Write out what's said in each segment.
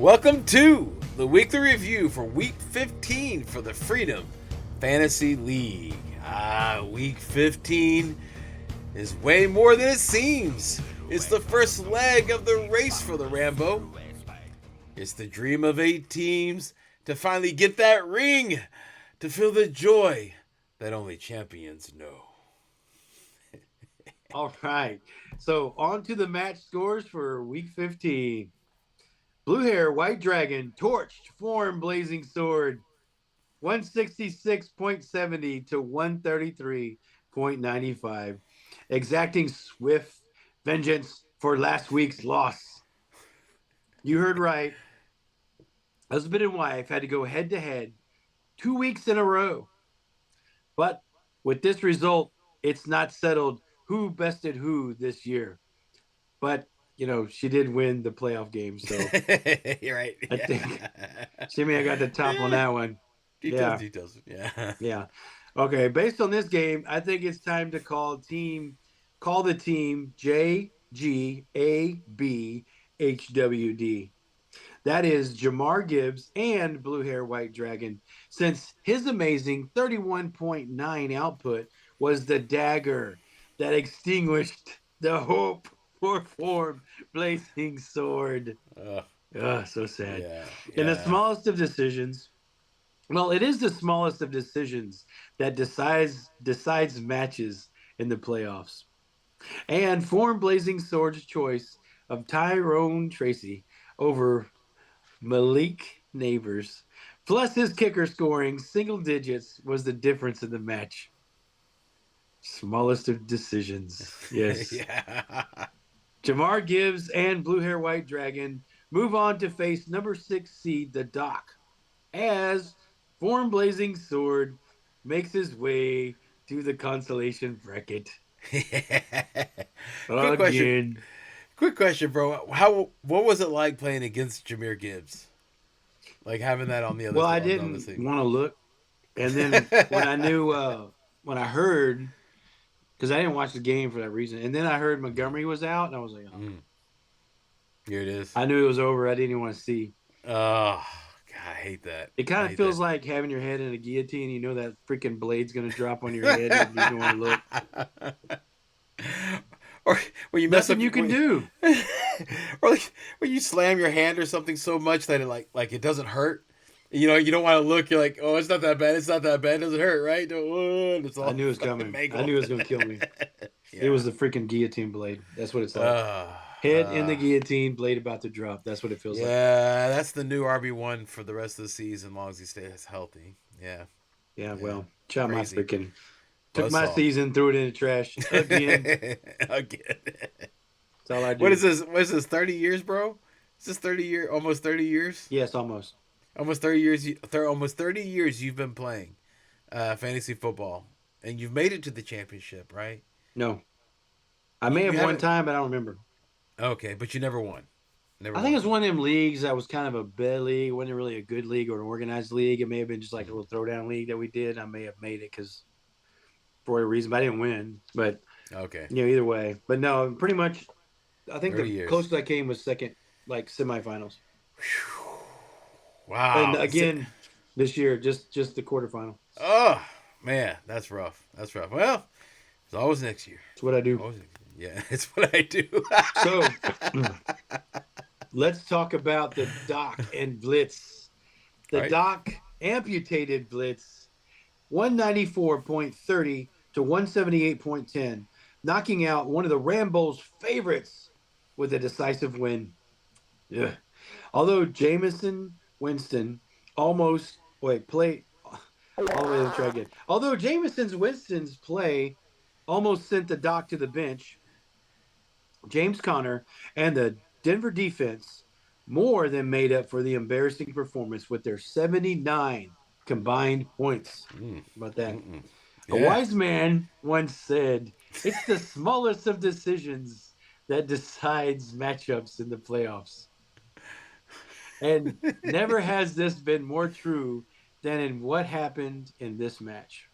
Welcome to the weekly review for Week 15 for the Freedom Fantasy League. Week 15 is way more than it seems. It's the first leg of the race for the Rambo. It's the dream of 8 teams to finally get that ring, to feel the joy that only champions know. All right. So on to the match scores for week 15. Blue hair, white dragon, torched, form, blazing sword, 166.70 to 133.95. Exacting swift vengeance for last week's loss. You heard right. Husband and wife had to go head to head 2 weeks in a row. But with this result, it's not settled who bested who this year. But she did win the playoff game, so You're right. I Yeah. think Jimmy, I got the top on that one. Details, Yeah, details. Yeah. yeah. Okay, based on this game, I think it's time to call the team JGABHWD. That is Jamar Gibbs and Blue Hair White Dragon, since his amazing 31.9 output was the dagger that extinguished the hope for form blazing sword. Ugh. Ugh, so sad. Yeah. In the Yeah. smallest of decisions, well, it is the smallest of decisions that decides matches in the playoffs. And form blazing sword's choice of Tyrone Tracy over Malik Neighbors, plus his kicker scoring single digits, was the difference in the match. Smallest of decisions. Yes. Yeah. Jamar Gibbs and Blue Hair White Dragon move on to face number 6 seed, the Doc, as Form Blazing Sword makes his way to the consolation bracket Quick question. again. Quick question, bro. What was it like playing against Jameer Gibbs? Like having that on the other Well, I on the other didn't thing. want to look, and then when I heard, because I didn't watch the game for that reason, and then I heard Montgomery was out, and I was like, oh. Mm, here it is. I knew it was over. I didn't even want to see. Oh, God, I hate that. It I kind of hate feels that. like having your head in a guillotine. You know that freaking blade's gonna drop on your head, and you don't want to look. Or when you mess Nothing up, you can do. or like when you slam your hand or something so much that it like it doesn't hurt. You don't want to look. You're like, oh, it's not that bad. It's not that bad. It doesn't hurt, right? It's I all knew it was fucking coming. I mangled. knew it was gonna kill me. It Yeah. was the freaking guillotine blade. That's what it's like. Uh, Head in the uh, guillotine, blade about to drop. That's what it feels like. yeah, that's the new RB1 for the rest of the season, as long as he stays healthy. Yeah, Yeah, yeah, well, shot my crazy freaking took my buzzsaw. season, threw it in the trash again. Again. That's all I What is do. this? What is this? 30 years, bro? Is this 30 year? Almost 30 years? Yes, almost. Almost 30 years. Almost 30 years you've been playing fantasy football, and you've made it to the championship, right? No, I You, may you have one haven't. time, but I don't remember. Okay, but you never won. Never I think it won. was one of them leagues that was kind of a bad league. It wasn't really a good league or an organized league. It may have been just like a little throwdown league that we did. I may have made it because for a reason, but I didn't win. But Okay, either way. But no, pretty much. I think 30 the years. closest I came was second, like semifinals. Whew. And Wow. again, this year, just the quarterfinal. Oh man, that's rough. That's rough. Well, it's always next year. That's what I do. Always. Yeah, it's what I do. So let's talk about the Doc and Blitz. All The right. Doc amputated Blitz 194.30 to 178.10, knocking out one of the Rambo's favorites with a decisive win. Yeah. Although Jameson Winston almost wait play all the way. Let's try again. Although Winston's play almost sent the Doc to the bench, James Conner and the Denver defense more than made up for the embarrassing performance with their 79 combined points. Mm, How about that? mm-mm. A Yeah. wise man once said, "It's the smallest of decisions that decides matchups in the playoffs." And never has this been more true than in what happened in this match.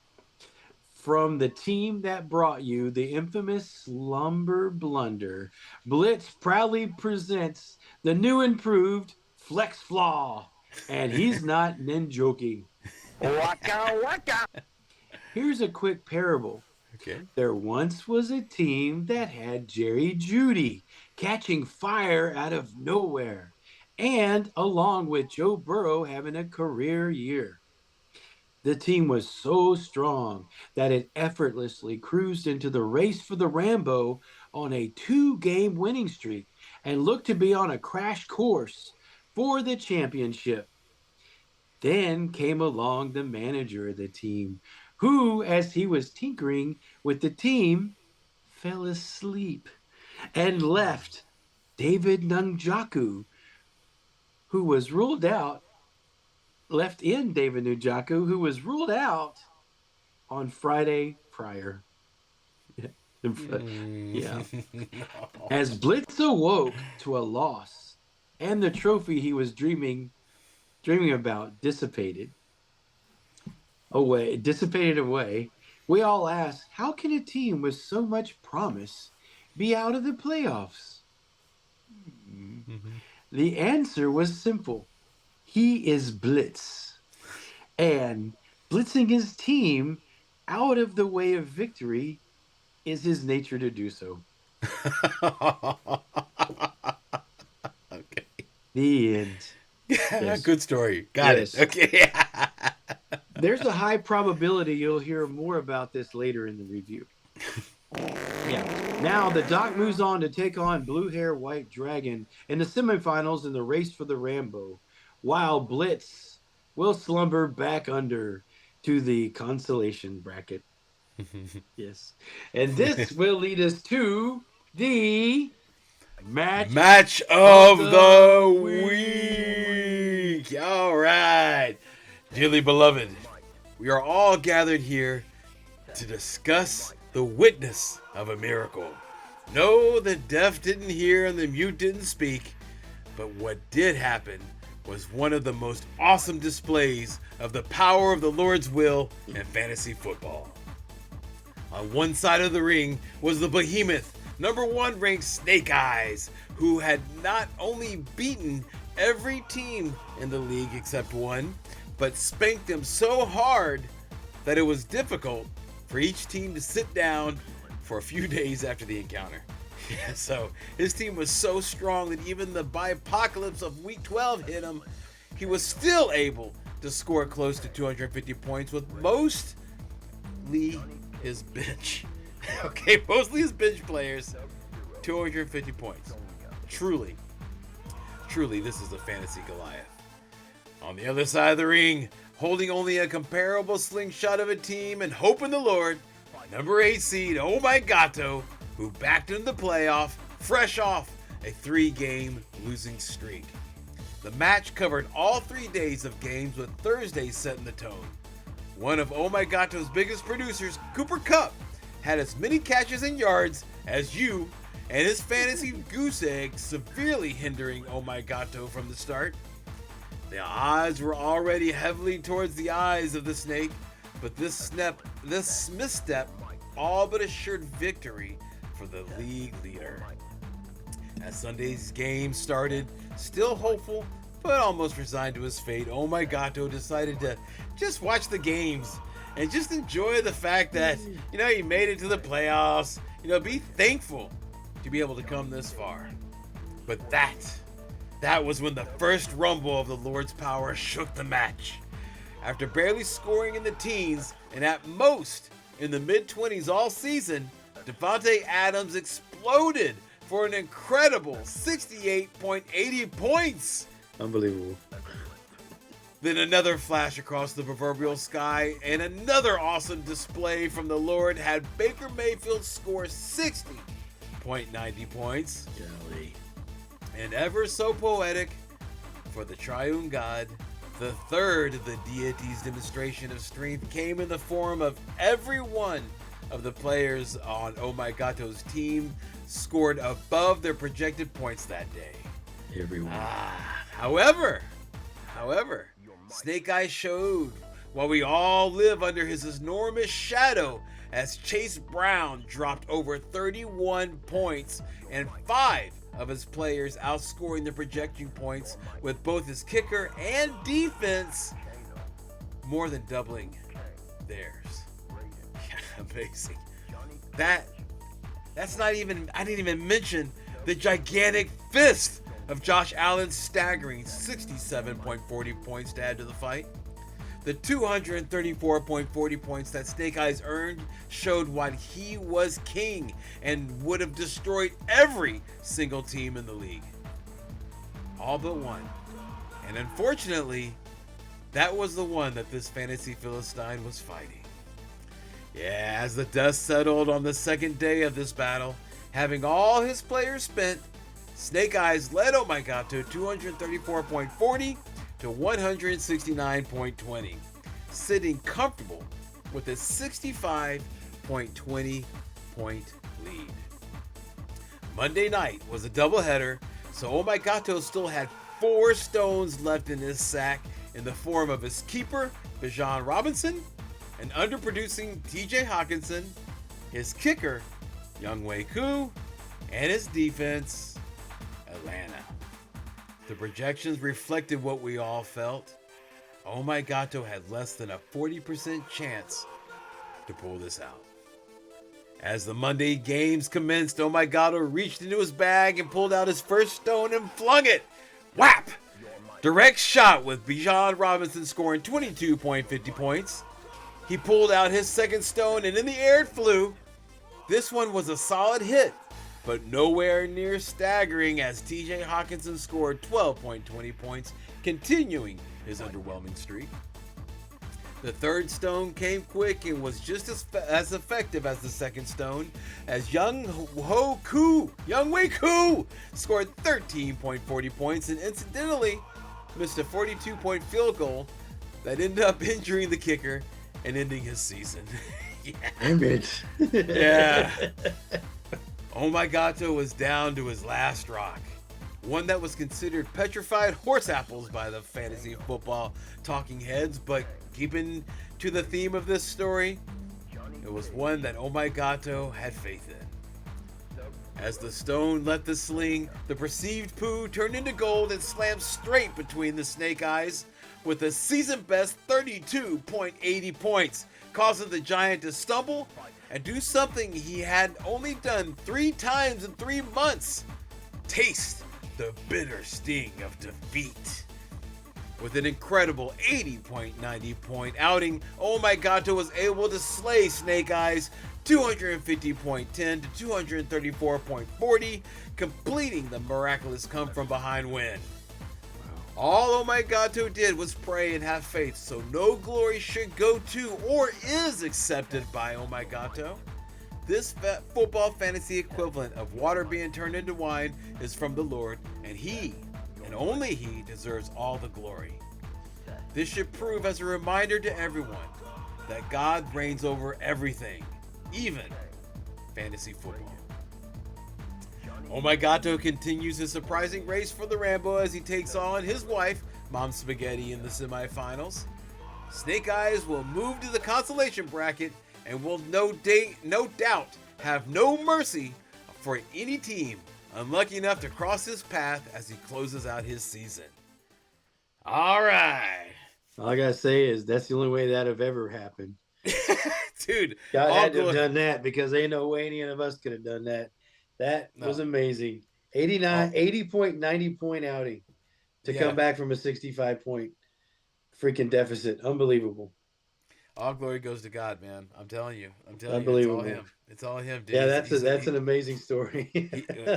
From the team that brought you the infamous slumber blunder, Blitz proudly presents the new improved flex flaw, and he's not joking. Waka waka. Here's a quick parable. Okay. There once was a team that had Jerry Judy catching fire out of nowhere, and along with Joe Burrow having a career year. The team was so strong that it effortlessly cruised into the race for the Rambo on a 2-game winning streak and looked to be on a crash course for the championship. Then came along the manager of the team, who, as he was tinkering with the team, fell asleep and left David Nunjaku, who was ruled out, left in David Nunjaku, who was ruled out on Friday prior. Yeah. As Blitz awoke to a loss and the trophy he was dreaming about dissipated away, we all asked, how can a team with so much promise be out of the playoffs? Mm-hmm. The answer was simple. He is Blitz. And blitzing his team out of the way of victory is his nature to do so. Okay. The end. Yes. Good story. Got it. Okay. There's a high probability you'll hear more about this later in the review. Yeah. Now the Doc moves on to take on Blue Hair White Dragon in the semifinals in the race for the Rambo, while Blitz will slumber back under to the consolation bracket. Yes. And this will lead us to the match of the week. All right. Dearly beloved, we are all gathered here to discuss the witness of a miracle. No, the deaf didn't hear and the mute didn't speak, but what did happen was one of the most awesome displays of the power of the Lord's will in fantasy football. On one side of the ring was the behemoth, number 1 ranked Snake Eyes, who had not only beaten every team in the league except one, but spanked them so hard that it was difficult for each team to sit down for a few days after the encounter. Yeah, so his team was so strong that even the apocalypse of week 12 hit him, he was still able to score close to 250 points with mostly his bench. Okay, mostly his bench players, 250 points. Truly, this is a fantasy Goliath. On the other side of the ring, holding only a comparable slingshot of a team and hope in the Lord, number 8 seed Oh My Gato, who backed into the playoff, fresh off a 3-game losing streak. The match covered all 3 days of games, with Thursday setting the tone. One of Oh My Gato's biggest producers, Cooper Kupp, had as many catches and yards as you, and his fantasy goose egg severely hindering Oh My Gato from the start. The odds were already heavily towards the eyes of the snake, but this misstep all but assured victory for the league leader. As Sunday's game started, still hopeful but almost resigned to his fate, Oh My Gato decided to just watch the games and just enjoy the fact that, he made it to the playoffs, be thankful to be able to come this far. But that was when the first rumble of the Lord's power shook the match. After barely scoring in the teens and at most in the mid-20s all season, Devontae Adams exploded for an incredible 68.80 points. Unbelievable. Then another flash across the proverbial sky, and another awesome display from the Lord had Baker Mayfield score 60.90 points. Golly. And ever so poetic for the triune God, the third of the deity's demonstration of strength came in the form of every one of the players on Oh My Gato's team scored above their projected points that day. Everyone. However, Snake Eyes showed while we all live under his enormous shadow, as Chase Brown dropped over 31 points and 5 of his players outscoring the projection points with both his kicker and defense more than doubling theirs. Yeah, amazing. That's not even, I didn't even mention the gigantic fist of Josh Allen's staggering 67.40 points to add to the fight. The 234.40 points that Snake Eyes earned showed why he was king and would have destroyed every single team in the league. All but one. And unfortunately, that was the one that this fantasy Philistine was fighting. Yeah, as the dust settled on the second day of this battle, having all his players spent, Snake Eyes led Oh My God to 234.40 to 169.20, sitting comfortable with a 65.20 point lead. Monday night was a doubleheader, so Oh My Gato still had 4 stones left in his sack in the form of his keeper, Bijan Robinson, an underproducing TJ Hawkinson, his kicker, Younghoe Koo, and his defense, Atlanta. The projections reflected what we all felt. Oh My Gato had less than a 40% chance to pull this out. As the Monday games commenced, Oh My Gato reached into his bag and pulled out his first stone and flung it. Whap! Direct shot with Bijan Robinson scoring 22.50 points. He pulled out his second stone and in the air it flew. This one was a solid hit, but nowhere near staggering as TJ Hawkinson scored 12.20 points, continuing his underwhelming streak. The third stone came quick and was just as effective as the second stone, as Younghoe Koo scored 13.40 points and incidentally missed a 42-point field goal that ended up injuring the kicker and ending his season. Yeah. Damn it. Yeah. Oh My Gato was down to his last rock. One that was considered petrified horse apples by the fantasy football talking heads, but keeping to the theme of this story, it was one that Oh My Gato had faith in. As the stone left the sling, the perceived poo turned into gold and slammed straight between the Snake Eyes with a season best 32.80 points, causing the Giant to stumble and do something he had only done 3 times in 3 months. Taste the bitter sting of defeat. With an incredible 80.90 point outing, Oh My Gato was able to slay Snake Eyes 250.10 to 234.40, completing the miraculous come from behind win. All Oh My Gato did was pray and have faith, so no glory should go to or is accepted by Oh My Gato. This football fantasy equivalent of water being turned into wine is from the Lord, and He, and only He, deserves all the glory. This should prove as a reminder to everyone that God reigns over everything, even fantasy football. Oh My Gato continues his surprising race for the Rambo as he takes on his wife, Mom Spaghetti, in the semifinals. Snake Eyes will move to the consolation bracket and will no doubt have no mercy for any team unlucky enough to cross his path as he closes out his season. All right. All I gotta say is that's the only way that have ever happened. Dude, God had to have done that because ain't no way any of us could have done that. That No. was amazing. 80.90 point outing to come back from a 65 point freaking deficit. Unbelievable. All glory goes to God, man. I'm telling you. Unbelievable. It's all him, dude. Yeah, that's an amazing story.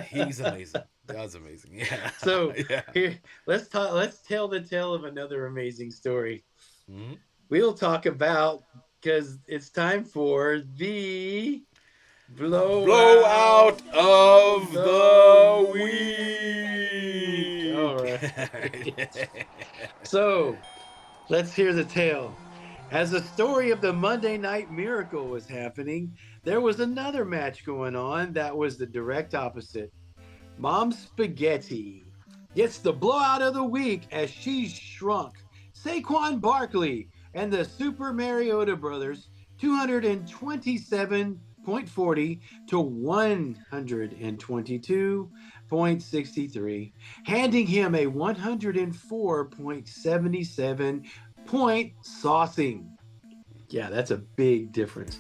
He's amazing. God's amazing. Yeah. So yeah. here, let's tell the tale of another amazing story. Mm-hmm. We'll talk about, because it's time for the blowout of the week. All right. So let's hear the tale. As the story of the Monday Night Miracle was happening, there was another match going on that was the direct opposite. Mom Spaghetti gets the blowout of the week as she shrunk Saquon Barkley and the Super Mariota Brothers 227.40 to 122.40 .63, handing him a 104.77 point saucing. Yeah, that's a big difference.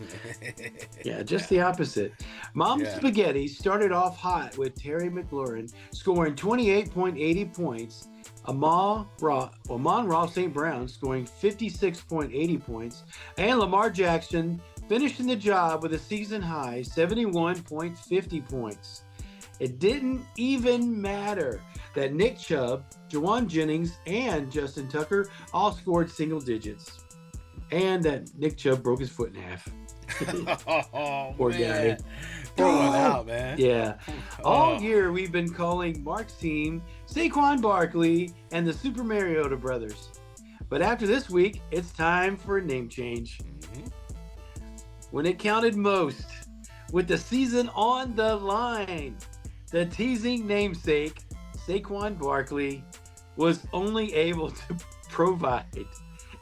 Yeah, just the opposite. Mom Spaghetti started off hot with Terry McLaurin scoring 28.80 points. Amon Ross St. Brown scoring 56.80 points. And Lamar Jackson finishing the job with a season high 71.50 points. It didn't even matter that Nick Chubb, Jawan Jennings, and Justin Tucker all scored single digits. And that Nick Chubb broke his foot in half. Poor guy. Pour one out, man. Yeah. All year we've been calling Mark's team Saquon Barkley and the Super Mariota Brothers. But after this week, it's time for a name change. Mm-hmm. When it counted most, with the season on the line, the teasing namesake, Saquon Barkley, was only able to provide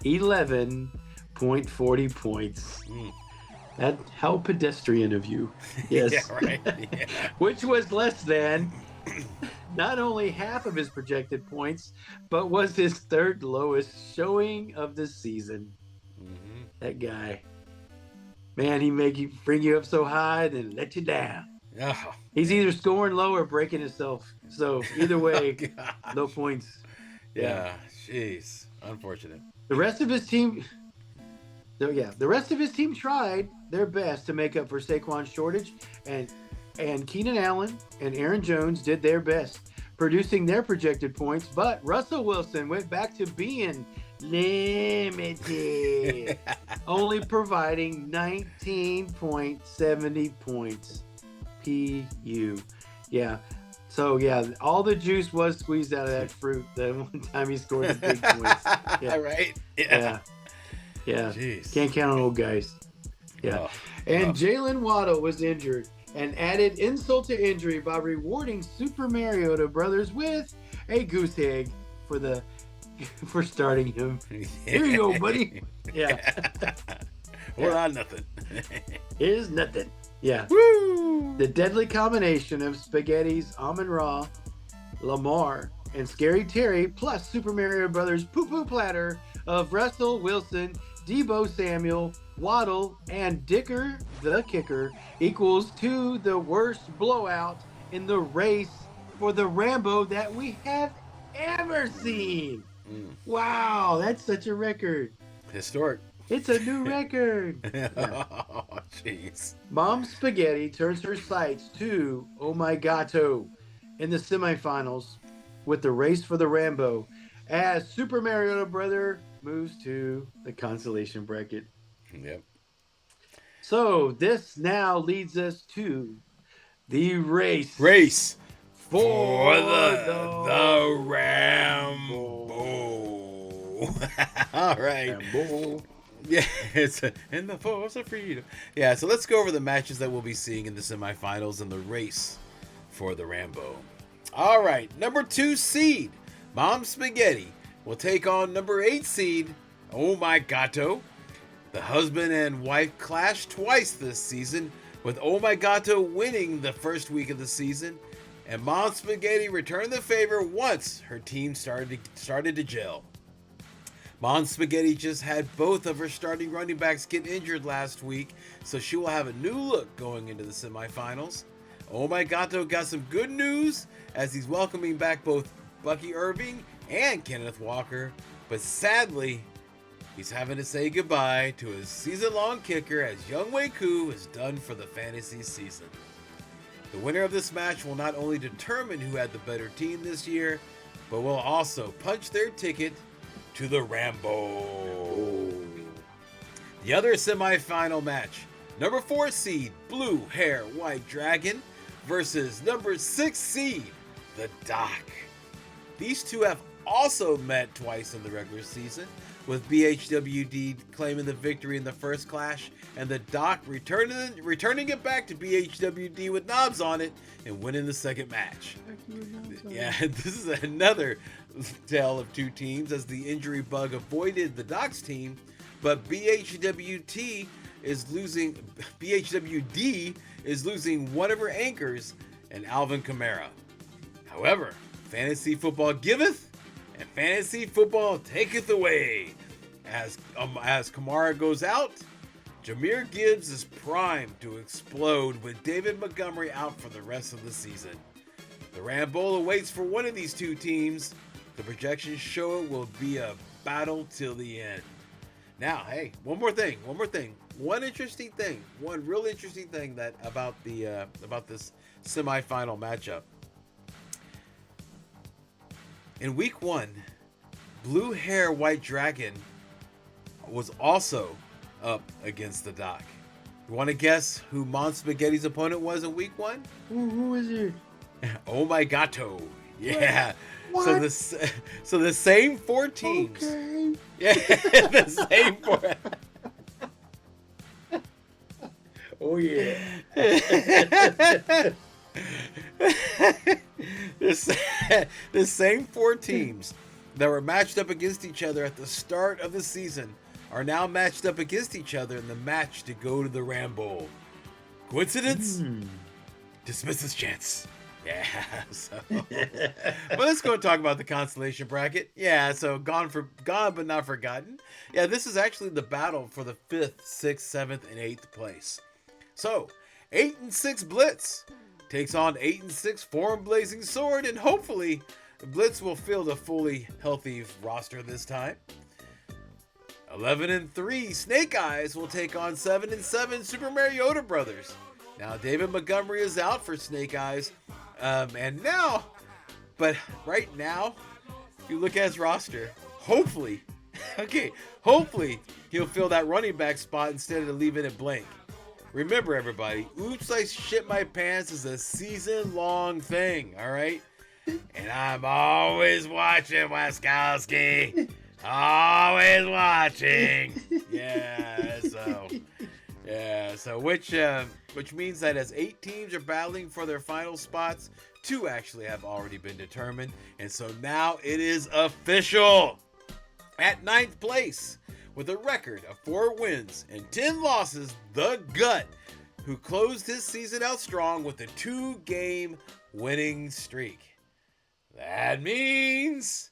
11.40 points. That how pedestrian of you. Yes. Yeah, right. Yeah. Which was less than not only half of his projected points, but was his third lowest showing of the season. Mm-hmm. That guy. Man, he bring you up so high, then let you down. Oh. He's either scoring low or breaking himself. So either way, Oh, no points. Yeah, jeez. Unfortunate. The rest of his team tried their best to make up for Saquon's shortage, and Keenan Allen and Aaron Jones did their best, producing their projected points, but Russell Wilson went back to being limited, only providing 19.70 points. PU. Yeah. So, yeah, all the juice was squeezed out of that fruit the one time he scored the big points. Yeah. Right? Yeah. Yeah. Jeez. Can't count on old guys. Yeah. Oh, And Jalen Waddle was injured and added insult to injury by rewarding Super Mariota Brothers with a goose egg for starting him. Here you go, buddy. Yeah. Well, not nothing. Here's nothing. Yeah. Woo! The deadly combination of Spaghetti's Amon-Ra, Lamar, and Scary Terry plus Super Mario Brothers poo-poo platter of Russell Wilson, Debo Samuel, Waddle, and Dicker the Kicker equals to the worst blowout in the race for the Rambo that we have ever seen. Wow, that's such a record. Historic. It's a new record. Oh, jeez. Mom Spaghetti turns her sights to Oh My Gato in the semifinals with the race for the Rambo as Super Mario Brother moves to the consolation bracket. Yep. So this now leads us to the race. For the Rambo. All right. Rambo. Yeah, it's in the force of freedom. Yeah, so let's go over the matches that we'll be seeing in the semifinals and the race for the Rambo. All right, number 2 seed, Mom Spaghetti, will take on number 8 seed, Oh My Gato. The husband and wife clashed twice this season, with Oh My Gato winning the first week of the season, and Mom Spaghetti returned the favor once her team started to gel. Mom Spaghetti just had both of her starting running backs get injured last week, so she will have a new look going into the semifinals. Oh My Gato got some good news as he's welcoming back both Bucky Irving and Kenneth Walker, but sadly, he's having to say goodbye to his season-long kicker as Young Wei Koo is done for the fantasy season. The winner of this match will not only determine who had the better team this year, but will also punch their ticket to the Rambo. The other semifinal match, number 4 seed Blue Hair White Dragon versus number 6 seed the Doc. These two have also met twice in the regular season, with BHWD claiming the victory in the first clash and the Doc returning it back to BHWD with knobs on it and winning the second match. Yeah, this is another tale of two teams as the injury bug avoided the Doc's team, but BHWD is losing one of her anchors and Alvin Kamara. However, fantasy football giveth and fantasy football taketh away. As Kamara goes out, Jahmyr Gibbs is primed to explode with David Montgomery out for the rest of the season. The Rambo awaits for one of these two teams. The projections show it will be a battle till the end. Now, hey, one more thing. One real interesting thing that about this semifinal matchup. In week 1, Blue Hair White Dragon was also up against the Doc. You want to guess who Mon Spaghetti's opponent was in week 1? Who is it? Oh my gato. Yeah. What? So the same 4 teams. Okay. Yeah, the same 4. Oh yeah. The same 4 teams that were matched up against each other at the start of the season are now matched up against each other in the match to go to the Rambo. Coincidence? Dismiss this chance. Yeah, so but let's go and talk about the constellation bracket. Yeah, so gone but not forgotten. Yeah, this is actually the battle for the 5th, 6th, 7th, and 8th place. So 8-6 Blitz takes on 8-6 Foreign Blazing Sword, and hopefully Blitz will field a fully healthy roster this time. 11-3 Snake Eyes will take on 7-7 Super Mariota Brothers. Now David Montgomery is out for Snake Eyes. But right now, if you look at his roster, hopefully he'll fill that running back spot instead of leaving it blank. Remember, everybody, Oops, I Shit My Pants is a season-long thing, all right? And I'm always watching, Waskowski. Always watching. So which means that as 8 teams are battling for their final spots, 2 actually have already been determined, and so now it is official. At 9th place, with a record of 4 wins and 10 losses, the Gut, who closed his season out strong with a 2-game winning streak. That means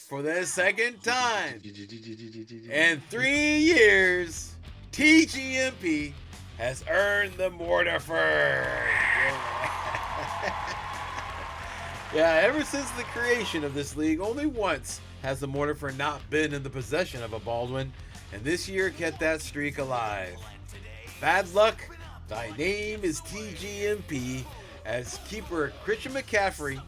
for the second time in 3 years, TGMP has earned the Mortifer. Yeah, ever since the creation of this league, only once has the Mortifer not been in the possession of a Baldwin, and this year kept that streak alive. Bad luck, thy name is TGMP, as keeper Christian McCaffrey,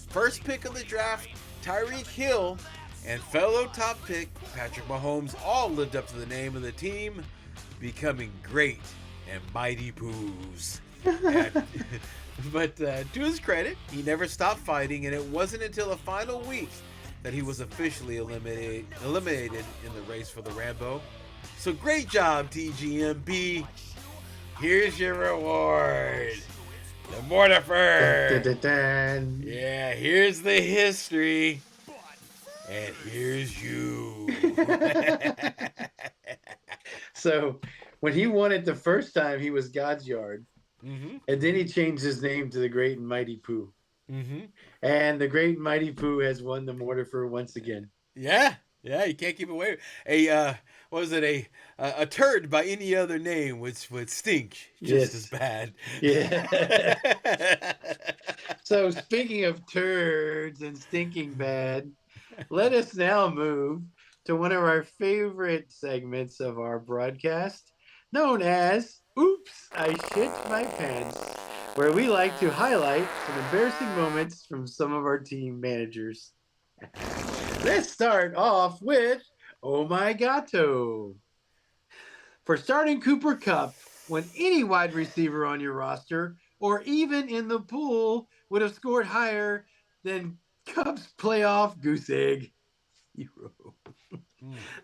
first pick of the draft Tyreek Hill, and fellow top pick Patrick Mahomes all lived up to the name of the team, becoming great and mighty poos. But to his credit, he never stopped fighting, and it wasn't until the final week that he was officially eliminated in the race for the Rambo. So great job, TGMP. Here's your reward. The Mortifer. Dun, dun, dun. Yeah, here's the history. And here's you. So when he won it the first time, he was God's Yard. Mm-hmm. And then he changed his name to the Great and Mighty Pooh. Mm-hmm. And the Great and Mighty Pooh has won the Mortifer once again. Yeah, you can't keep away. A turd by any other name would stink just as bad. Yeah. So speaking of turds and stinking bad, let us now move to one of our favorite segments of our broadcast, known as Oops, I Shit My Pants, where we like to highlight some embarrassing moments from some of our team managers. Let's start off with Oh My Gato. For starting Cooper Kupp, when any wide receiver on your roster, or even in the pool, would have scored higher than Kupp's playoff goose egg.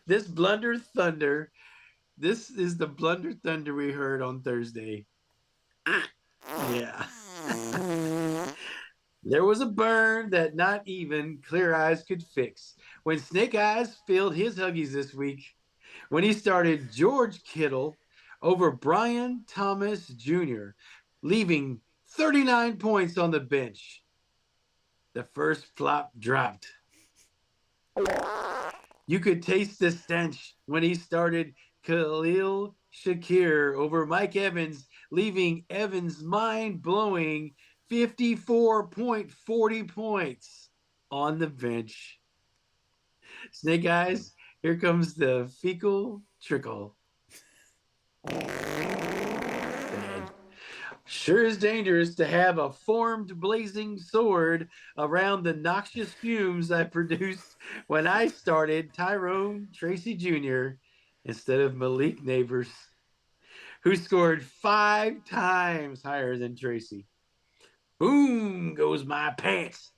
This is the blunder thunder we heard on Thursday. Yeah. There was a burn that not even Clear Eyes could fix when Snake Eyes filled his Huggies this week when he started George Kittle over Brian Thomas Jr., leaving 39 points on the bench. the first flop dropped. You could taste the stench when he started Khalil Shakir over Mike Evans, leaving Evans mind blowing 54.40 points on the bench. Snake Eyes, here comes the fecal trickle. Sad. Sure is dangerous to have a formed blazing sword around the noxious fumes I produced when I started Tyrone Tracy Jr. instead of Malik Neighbors, who scored 5 times higher than Tracy. Boom goes my pants,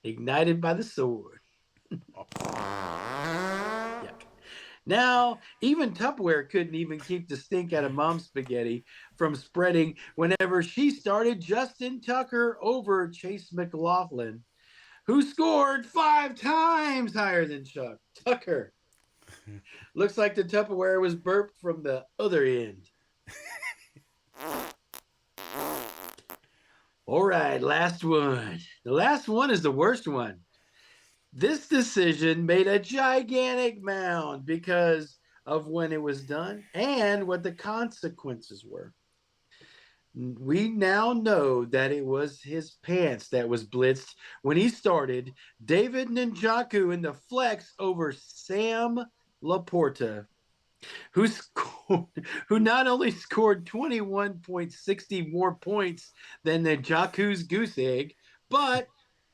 ignited by the sword. Yuck. Now, even Tupperware couldn't even keep the stink out of Mom's spaghetti from spreading whenever she started Justin Tucker over Chase McLaughlin, who scored 5 times higher than Chuck Tucker. Looks like the Tupperware was burped from the other end. All right, last one. The last one is the worst one. This decision made a gigantic mound because of when it was done and what the consequences were. We now know that it was his pants that was blitzed when he started David Njoku in the flex over Sam Laporta, who scored, who not only scored 21.60 more points than Njoku's goose egg, but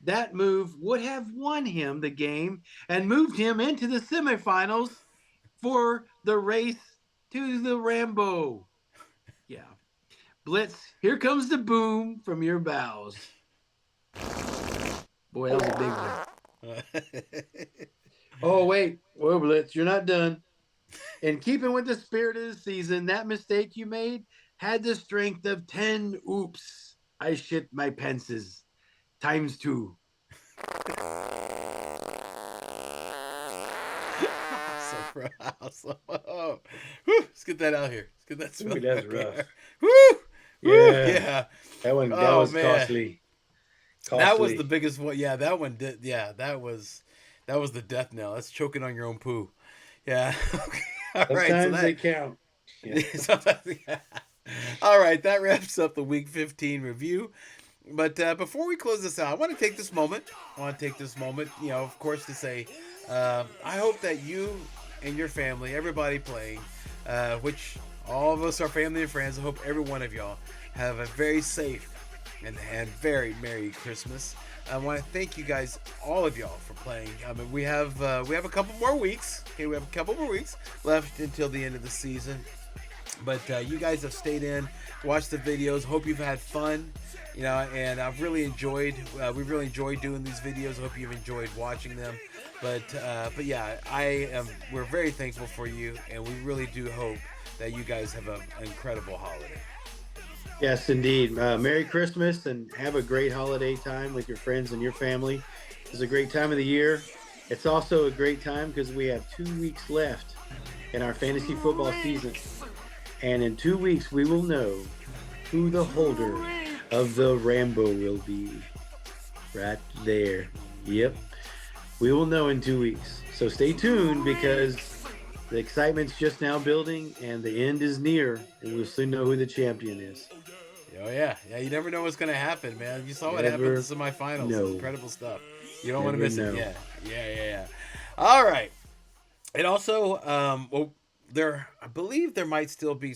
that move would have won him the game and moved him into the semifinals for the race to the Rambo. Yeah. Blitz, here comes the boom from your bows. Boy, that was a big one. Oh, wait. Whoa, Blitz, you're not done. In keeping with the spirit of the season, that mistake you made had the strength of 10 oops. I shit my pences times 2. Awesome. Oh. Whew, let's get that out here. Let's get that smell. Ooh, that's rough. Woo! Yeah. That was man. costly. That was the biggest one. Yeah, that one did. Yeah, that was the death knell. That's choking on your own poo. Yeah. All right. Sometimes they count. Yeah. All right, that wraps up the Week 15 review. But before we close this out, I want to take this moment. Of course, to say, I hope that you and your family, everybody playing, which all of us are family and friends, I hope every one of y'all have a very safe and very Merry Christmas. I want to thank you guys, all of y'all, for playing. I mean, we have a couple more weeks. Okay, we have a couple more weeks left until the end of the season. But you guys have stayed in, watched the videos. Hope you've had fun, and I've really enjoyed. We really enjoyed doing these videos. Hope you've enjoyed watching them. But yeah, we're very thankful for you, and we really do hope that you guys have an incredible holiday. Yes, indeed. Merry Christmas and have a great holiday time with your friends and your family. It's a great time of the year. It's also a great time because we have 2 weeks left in our fantasy football season. And in 2 weeks, we will know who the holder of the Rambo will be. Right there. Yep. We will know in 2 weeks. So stay tuned because the excitement's just now building and the end is near. And we'll soon know who the champion is. Oh, yeah. Yeah, you never know what's going to happen, man. You saw what happened in the semifinals. No. Incredible stuff. You don't want to miss know. it. Yeah. All right. And also, I believe there might still be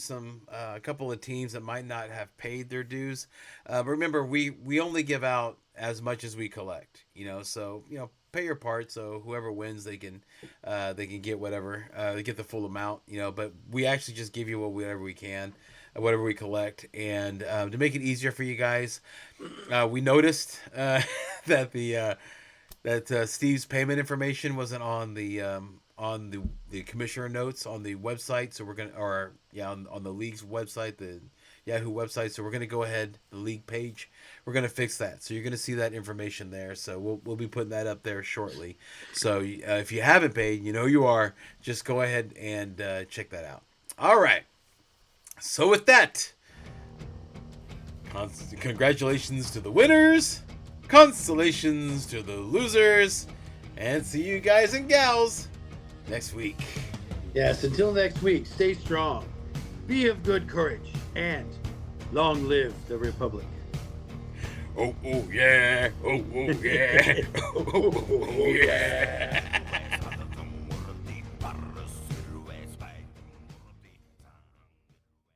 a couple of teams that might not have paid their dues. Remember, we only give out as much as we collect, so, pay your part. So whoever wins, they can get whatever, they get the full amount, but we actually just give you whatever we can, whatever we collect. And to make it easier for you guys, we noticed that Steve's payment information wasn't on the commissioner notes on the website, so we're gonna, on the league's website, the Yahoo website. So we're gonna go ahead, the league page, we're gonna fix that. So you're gonna see that information there. So we'll be putting that up there shortly. So if you haven't paid, you are, just go ahead and check that out. All right. So with that, congratulations to the winners. Constellations to the losers. And see you guys and gals next week. Yes, until next week, stay strong, be of good courage, and long live the Republic. Oh, yeah. Oh, yeah. Oh, yeah.